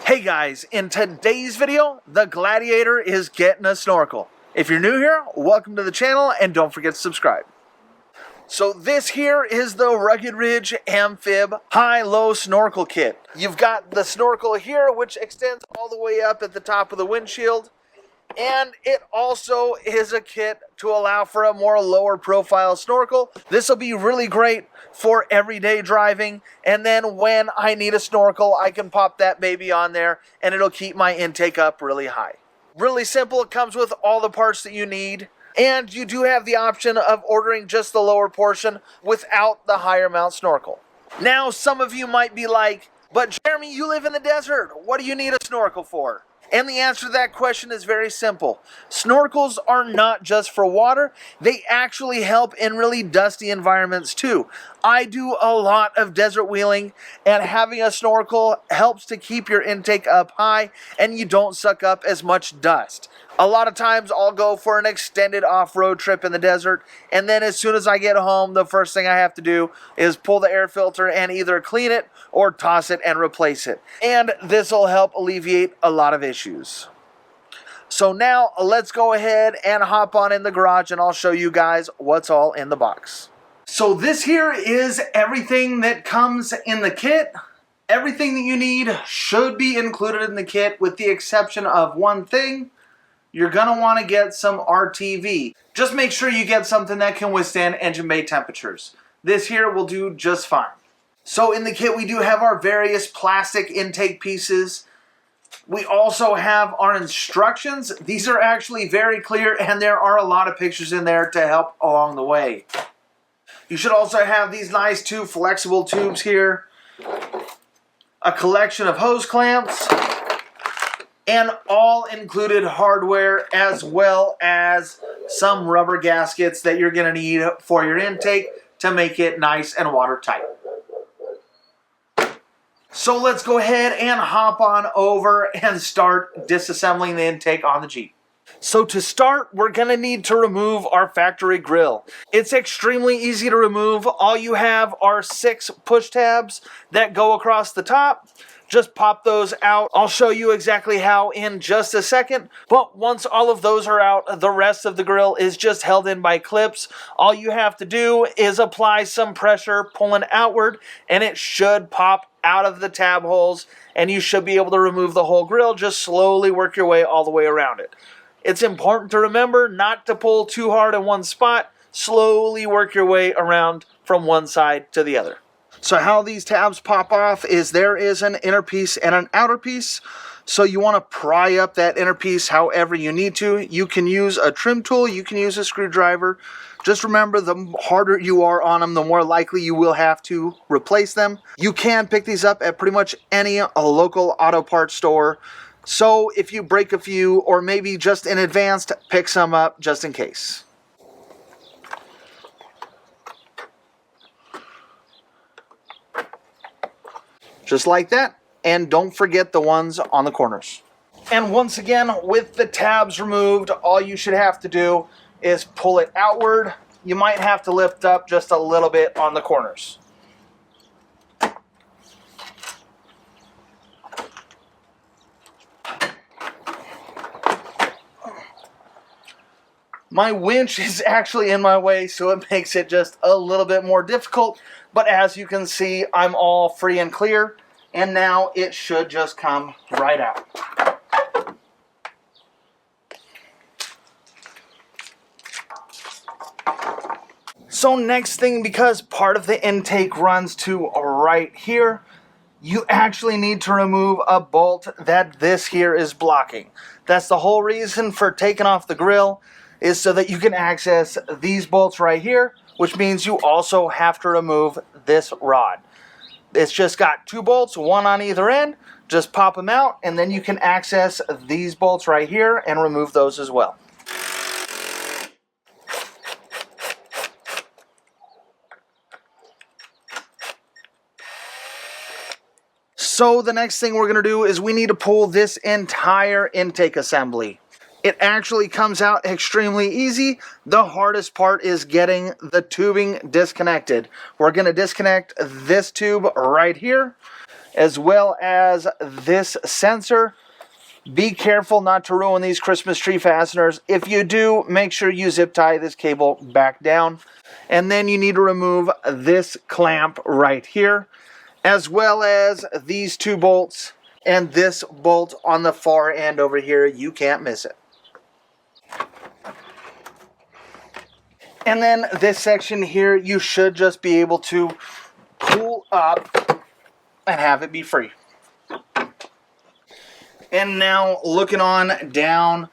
Hey guys, in today's video, the Gladiator is getting a snorkel. If you're new here, welcome to the channel and don't forget to subscribe. So this here is the Rugged Ridge AmFib high-low snorkel kit. You've got the snorkel here, which extends all the way up at the top of the windshield. And it also is a kit to allow for a more lower profile snorkel. This will be really great for everyday driving. And then when I need a snorkel, I can pop that baby on there and it'll keep my intake up really high. Really simple. It comes with all the parts that you need. And you do have the option of ordering just the lower portion without the higher mount snorkel. Now, some of you might be like, but Jeremy, you live in the desert. What do you need a snorkel for? And the answer to that question is very simple. Snorkels are not just for water. They actually help in really dusty environments too. I do a lot of desert wheeling, and having a snorkel helps to keep your intake up high and you don't suck up as much dust. A lot of times I'll go for an extended off-road trip in the desert, and then as soon as I get home, the first thing I have to do is pull the air filter and either clean it or toss it and replace it. And this will help alleviate a lot of issues. So now let's go ahead and hop on in the garage and I'll show you guys what's all in the box. So this here is everything that comes in the kit. Everything that you need should be included in the kit with the exception of one thing. You're going to want to get some RTV. Just make sure you get something that can withstand engine bay temperatures. This here will do just fine. So in the kit we do have our various plastic intake pieces. We also have our instructions. These are actually very clear and there are a lot of pictures in there to help along the way. You should also have these nice two flexible tubes here, a collection of hose clamps, and all included hardware as well as some rubber gaskets that you're going to need for your intake to make it nice and watertight. So let's go ahead and hop on over and start disassembling the intake on the Jeep. So to start, we're going to need to remove our factory grill. It's extremely easy to remove. All you have are 6 push tabs that go across the top. Just pop those out. I'll show you exactly how in just a second. But once all of those are out, the rest of the grill is just held in by clips. All you have to do is apply some pressure, pulling outward, and it should pop out of the tab holes, and you should be able to remove the whole grill. Just slowly work your way all the way around it. It's important to remember not to pull too hard in one spot. Slowly work your way around from one side to the other. So how these tabs pop off is there is an inner piece and an outer piece. So you want to pry up that inner piece however you need to. You can use a trim tool, you can use a screwdriver. Just remember, the harder you are on them, the more likely you will have to replace them. You can pick these up at pretty much any local auto parts store. So if you break a few, or maybe just in advance, pick some up just in case. Just like that, and don't forget the ones on the corners. And once again, with the tabs removed, all you should have to do is pull it outward. You might have to lift up just a little bit on the corners. My winch is actually in my way, so it makes it just a little bit more difficult. But as you can see, I'm all free and clear, and now it should just come right out. So next thing, because part of the intake runs to right here, you actually need to remove a bolt that this here is blocking. That's the whole reason for taking off the grill, is so that you can access these bolts right here, which means you also have to remove this rod. It's just got 2 bolts, one on either end. Just pop them out, and then you can access these bolts right here and remove those as well. So the next thing we're going to do is we need to pull this entire intake assembly. It actually comes out extremely easy. The hardest part is getting the tubing disconnected. We're going to disconnect this tube right here. as well as this sensor. Be careful not to ruin these Christmas tree fasteners. If you do, make sure you zip tie this cable back down. And then you need to remove this clamp right here, as well as these 2 bolts and this bolt on the far end over here. You can't miss it. And then this section here, you should just be able to pull up and have it be free. And now looking on down,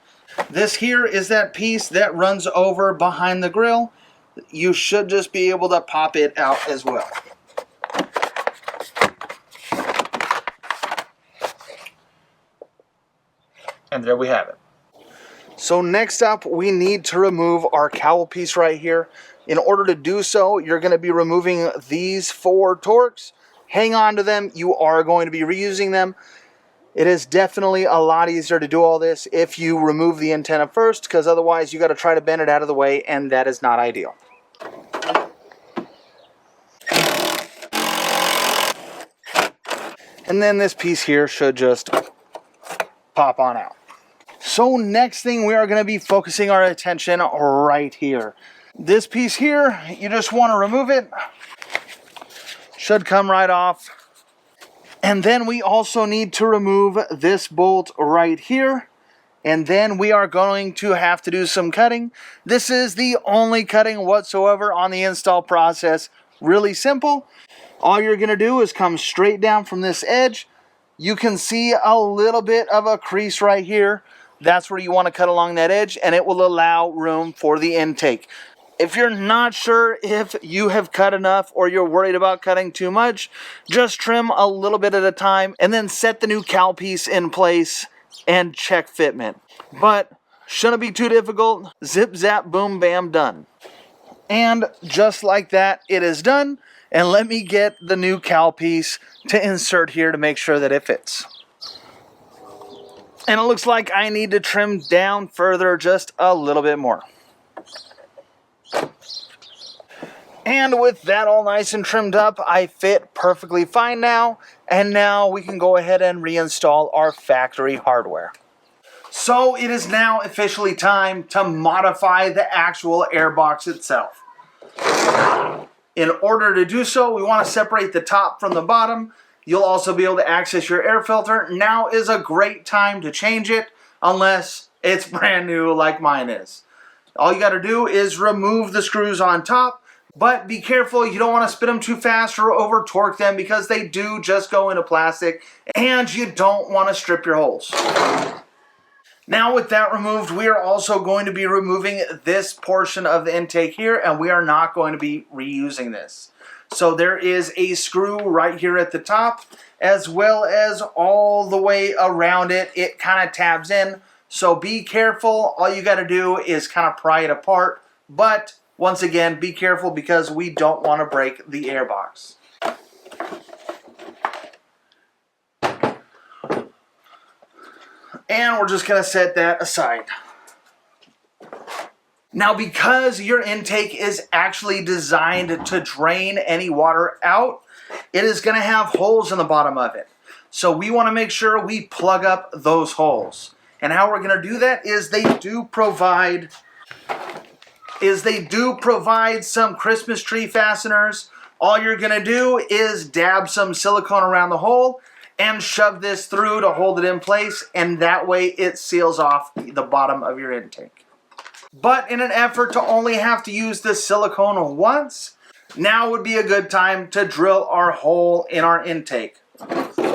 this here is that piece that runs over behind the grill. You should just be able to pop it out as well. And there we have it. So next up, we need to remove our cowl piece right here. In order to do so, you're going to be removing these 4 Torx. Hang on to them. You are going to be reusing them. It is definitely a lot easier to do all this if you remove the antenna first, because otherwise you got to try to bend it out of the way, and that is not ideal. And then this piece here should just pop on out. So next thing, we are going to be focusing our attention right here. This piece here, you just want to remove it. Should come right off. And then we also need to remove this bolt right here. And then we are going to have to do some cutting. This is the only cutting whatsoever on the install process. Really simple. All you're going to do is come straight down from this edge. You can see a little bit of a crease right here. That's where you want to cut along that edge, and it will allow room for the intake. If you're not sure if you have cut enough or you're worried about cutting too much, just trim a little bit at a time and then set the new cowl piece in place and check fitment. But shouldn't be too difficult. Zip, zap, boom, bam, done. And just like that, it is done. And let me get the new cowl piece to insert here to make sure that it fits. And it looks like I need to trim down further just a little bit more. And with that all nice and trimmed up, I fit perfectly fine now. And now we can go ahead and reinstall our factory hardware. So it is now officially time to modify the actual airbox itself. In order to do so, we want to separate the top from the bottom. You'll also be able to access your air filter. Now is a great time to change it, unless it's brand new like mine is. All you got to do is remove the screws on top, but be careful, you don't want to spin them too fast or over torque them, because they do just go into plastic, and you don't want to strip your holes. Now with that removed, we are also going to be removing this portion of the intake here, and we are not going to be reusing this. So there is a screw right here at the top, as well as all the way around it. It kind of tabs in, so be careful. All you got to do is kind of pry it apart, but once again, be careful because we don't want to break the airbox. And we're just going to set that aside. Now, because your intake is actually designed to drain any water out, it is going to have holes in the bottom of it. So we want to make sure we plug up those holes. And how we're going to do that is they do provide some Christmas tree fasteners. All you're going to do is dab some silicone around the hole and shove this through to hold it in place, and that way it seals off the bottom of your intake. But in an effort to only have to use this silicone once, now would be a good time to drill our hole in our intake.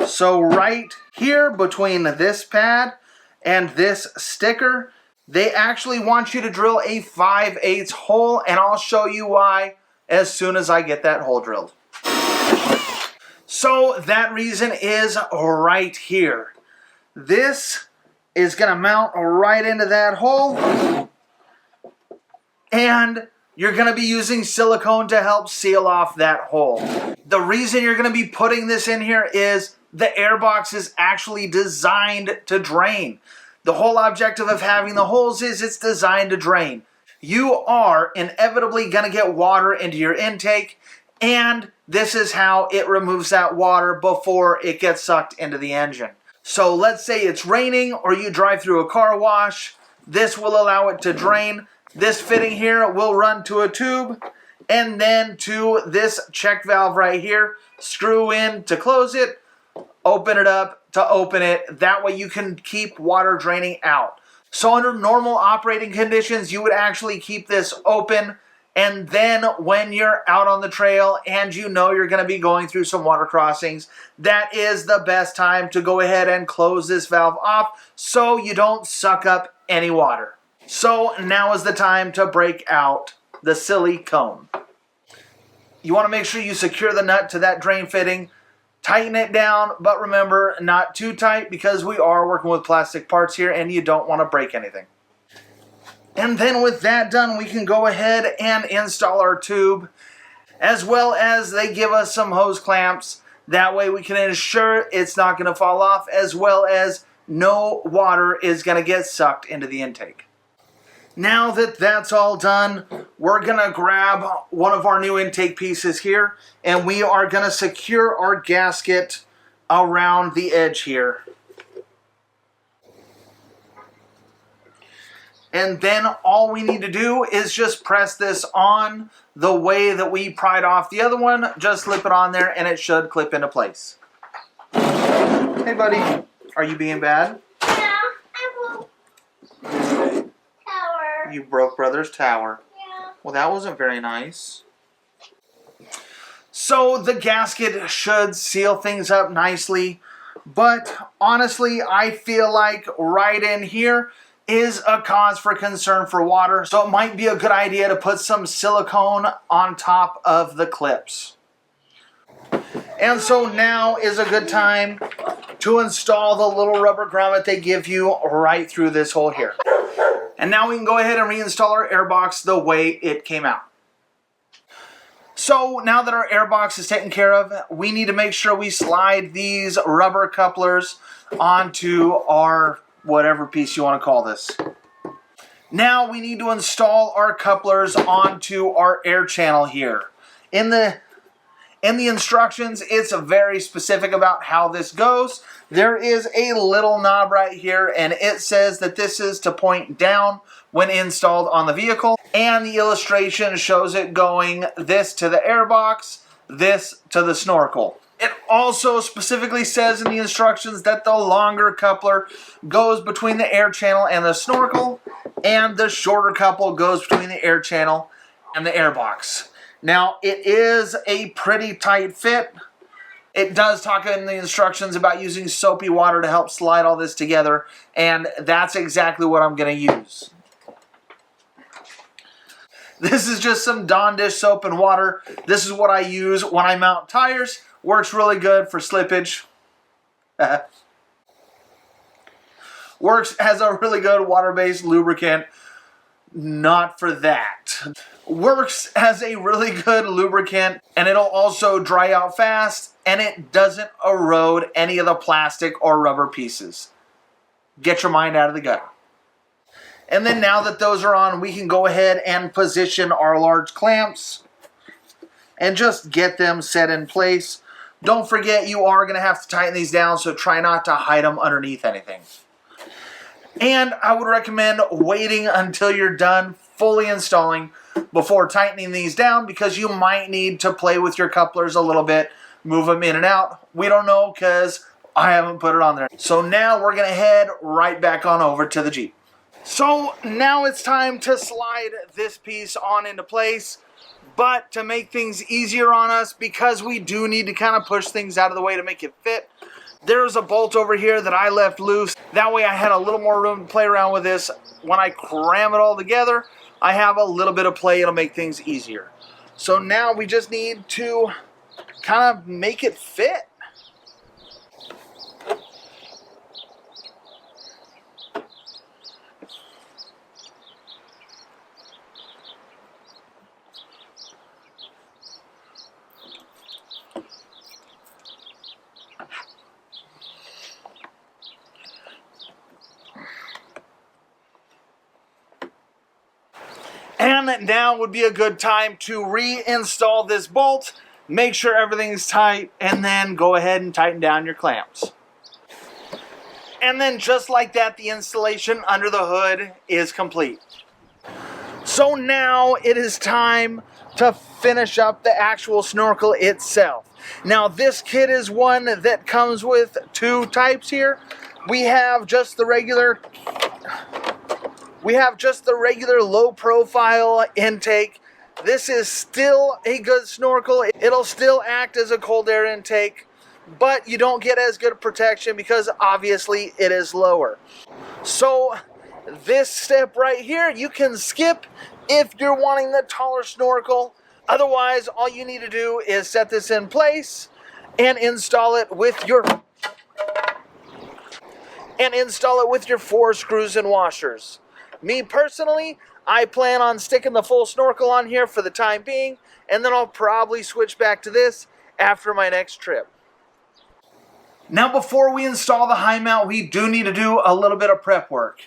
So right here between this pad and this sticker, they actually want you to drill a 5/8 hole, and I'll show you why as soon as I get that hole drilled. So that reason is right here. This is going to mount right into that hole, and you're going to be using silicone to help seal off that hole. The reason you're going to be putting this in here is the airbox is actually designed to drain. The whole objective of having the holes is it's designed to drain. You are inevitably going to get water into your intake, And this is how it removes that water before it gets sucked into the engine. So let's say it's raining or you drive through a car wash. This will allow it to drain. This fitting here will run to a tube and then to this check valve right here. Screw in to close it, open it up to open it. That way you can keep water draining out. So under normal operating conditions, you would actually keep this open, and then when you're out on the trail and you know you're going to be going through some water crossings, that is the best time to go ahead and close this valve off so you don't suck up any water. So now is the time to break out the silicone. You want to make sure you secure the nut to that drain fitting. Tighten it down, but remember, not too tight because we are working with plastic parts here and you don't want to break anything. And then with that done, we can go ahead and install our tube, as well as they give us some hose clamps. That way we can ensure it's not going to fall off, as well as no water is going to get sucked into the intake. Now that that's all done, we're going to grab one of our new intake pieces here, and we are going to secure our gasket around the edge here. And then all we need to do is just press this on the way that we pried off the other one. Just slip it on there and it should clip into place. Hey buddy, are you being bad? Yeah, I broke tower. You broke brother's tower. Yeah. Well, that wasn't very nice. So the gasket should seal things up nicely, but honestly, I feel like right in here is a cause for concern for water, so it might be a good idea to put some silicone on top of the clips. And so now is a good time to install the little rubber grommet they give you right through this hole here. And now we can go ahead and reinstall our air box the way it came out. So now that our air box is taken care of, we need to make sure we slide these rubber couplers onto our whatever piece you want to call this. Now we need to install our couplers onto our air channel here. In the instructions, it's very specific about how this goes. There is a little knob right here, and it says that this is to point down when installed on the vehicle. And the illustration shows it going this to the air box, this to the snorkel. It also specifically says in the instructions that the longer coupler goes between the air channel and the snorkel, and the shorter couple goes between the air channel and the air box. Now, it is a pretty tight fit. It does talk in the instructions about using soapy water to help slide all this together, and that's exactly what I'm going to use. This is just some Dawn dish soap and water. This is what I use when I mount tires. Works really good for slippage. Works as a really good water-based lubricant. Not for that. Works as a really good lubricant, and it'll also dry out fast, and it doesn't erode any of the plastic or rubber pieces. Get your mind out of the gutter. And then now that those are on, we can go ahead and position our large clamps and just get them set in place. Don't forget, you are going to have to tighten these down, so try not to hide them underneath anything. And I would recommend waiting until you're done fully installing before tightening these down, because you might need to play with your couplers a little bit, move them in and out. We don't know because I haven't put it on there. So now we're going to head right back on over to the Jeep. So now it's time to slide this piece on into place. But to make things easier on us, because we do need to kind of push things out of the way to make it fit, there's a bolt over here that I left loose. That way I had a little more room to play around with this. When I cram it all together, I have a little bit of play. It'll make things easier. So now we just need to kind of make it fit. And now would be a good time to reinstall this bolt make sure everything's tight, and then go ahead and tighten down your clamps. And then just like that, the installation under the hood is complete. So now it is time to finish up the actual snorkel itself. Now this kit is one that comes with two types here. We have just the regular low profile intake. This is still a good snorkel. It'll still act as a cold air intake, but you don't get as good protection because obviously it is lower. So this step right here you can skip if you're wanting the taller snorkel. Otherwise, all you need to do is set this in place and install it with your 4 screws and washers. Me personally, I plan on sticking the full snorkel on here for the time being, and then I'll probably switch back to this after my next trip. Now before we install the high mount, we do need to do a little bit of prep work.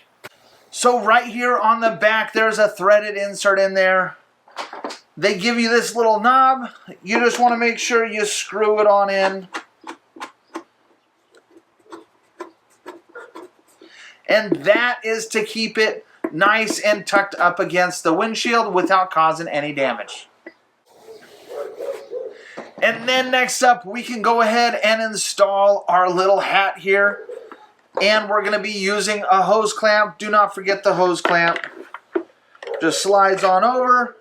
So right here on the back, there's a threaded insert in there. They give you this little knob. You just want to make sure you screw it on in. And that is to keep it nice and tucked up against the windshield without causing any damage. And then next up, we can go ahead and install our little hat here. And we're going to be using a hose clamp. Do not forget the hose clamp. Just slides on over.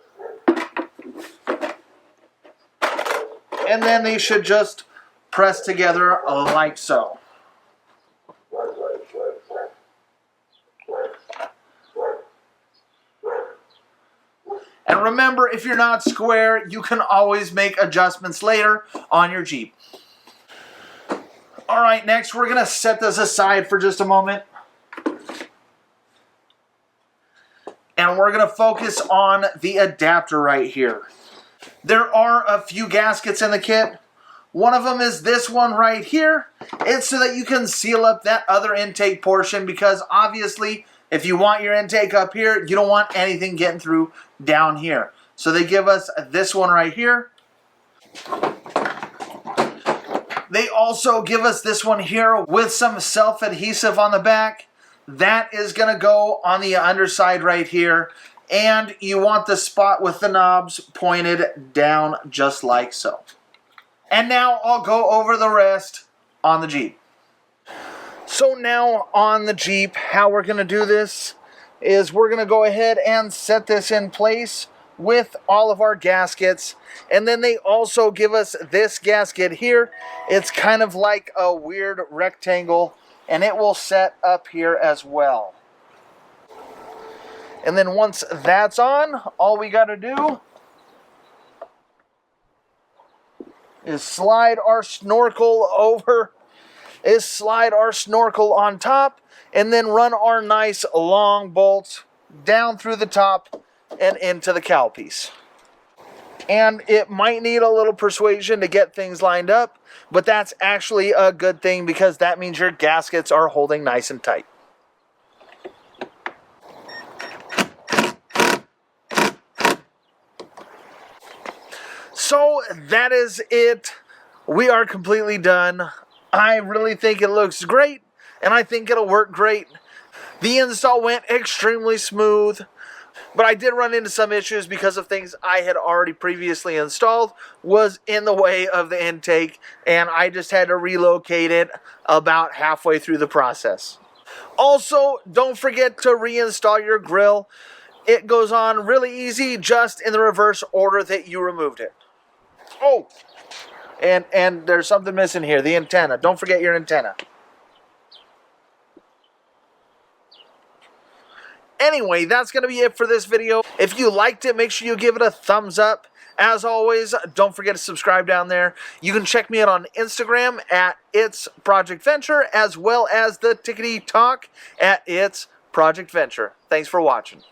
And then they should just press together like so. And remember, if you're not square, you can always make adjustments later on your Jeep. Alright, next we're going to set this aside for just a moment. And we're going to focus on the adapter right here. There are a few gaskets in the kit. One of them is this one right here. It's so that you can seal up that other intake portion, because obviously if you want your intake up here, you don't want anything getting through down here. So they give us this one right here. They also give us this one here with some self-adhesive on the back. That is going to go on the underside right here. And you want the spot with the knobs pointed down just like so. And now I'll go over the rest on the Jeep. So now on the Jeep, how we're going to do this is we're going to go ahead and set this in place with all of our gaskets. And then they also give us this gasket here. It's kind of like a weird rectangle, and it will set up here as well. And then once that's on, all we got to do is slide our snorkel on top, and then run our nice long bolts down through the top and into the cowl piece. And it might need a little persuasion to get things lined up, but that's actually a good thing because that means your gaskets are holding nice and tight. So that is it. We are completely done. I really think it looks great, and I think it'll work great. The install went extremely smooth, but I did run into some issues because of things I had already previously installed was in the way of the intake, and I just had to relocate it about halfway through the process. Also, don't forget to reinstall your grill. It goes on really easy, just in the reverse order that you removed it. Oh, and there's something missing here, the antenna. Don't forget your antenna. Anyway, that's going to be it for this video. If you liked it, make sure you give it a thumbs up. As always, don't forget to subscribe down there. You can check me out on Instagram at It's Project Venture, as well as the Tickety Talk at It's Project Venture. Thanks for watching.